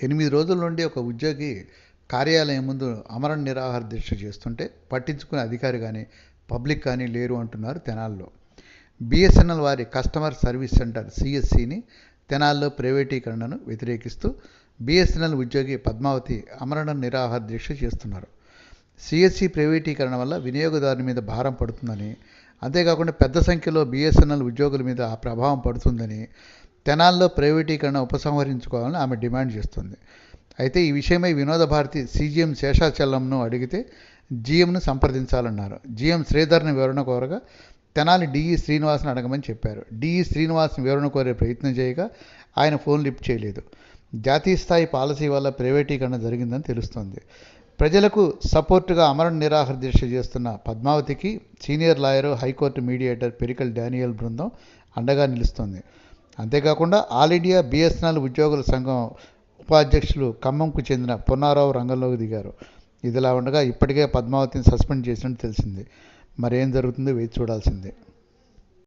8 రోజుల నుండి ఒక ఉద్యోగి కార్యాలయం ముందు ఆమరణ నిరాహార దీక్ష చేస్తుంటే పట్టించుకునే అధికారి కానీ పబ్లిక్ కానీ లేరు అంటున్నారు తెనాలిలో. బిఎస్ఎన్ఎల్ వారి కస్టమర్ సర్వీస్ సెంటర్ సిఎస్సిని తెనాలిలో ప్రైవేటీకరణను వ్యతిరేకిస్తూ బిఎస్ఎన్ఎల్ ఉద్యోగి పద్మావతి ఆమరణ నిరాహార దీక్ష చేస్తున్నారు. సిఎస్సి ప్రైవేటీకరణ వల్ల వినియోగదారుని మీద భారం పడుతుందని, అంతేకాకుండా పెద్ద సంఖ్యలో బిఎస్ఎన్ఎల్ ఉద్యోగుల మీద ఆ ప్రభావం పడుతుందని, తెనాలిలో ప్రైవేటీకరణ ఉపసంహరించుకోవాలని ఆమె డిమాండ్ చేస్తుంది. అయితే ఈ విషయమై వినోద భారతి సీజీఎం శేషాచలంను అడిగితే జీఎంను సంప్రదించాలన్నారు. జీఎం శ్రీధర్ని వివరణ కోరగా తెనాలి డిఈ శ్రీనివాస్ని అడగమని చెప్పారు. డిఈ శ్రీనివాస్ని వివరణ కోరే ప్రయత్నం చేయగా ఆయన ఫోన్ లిఫ్ట్ చేయలేదు. జాతీయ స్థాయి పాలసీ వల్ల ప్రైవేటీకరణ జరిగిందని తెలుస్తోంది. ప్రజలకు సపోర్టుగా ఆమరణ నిరాహార దీక్ష చేస్తున్న పద్మావతికి senior lawyer, high court mediator Perikal Daniel బృందం అండగా నిలుస్తోంది. అంతేకాకుండా ఆల్ ఇండియా బిఎస్ఎన్ఎల్ ఉద్యోగుల సంఘం ఉపాధ్యక్షులు ఖమ్మంకు చెందిన పొన్నారావు రంగంలోకి దిగారు. ఇదిలా ఉండగా ఇప్పటికే పద్మావతిని సస్పెండ్ చేసినట్టు తెలిసింది. మరేం జరుగుతుందో వేచి చూడాల్సిందే.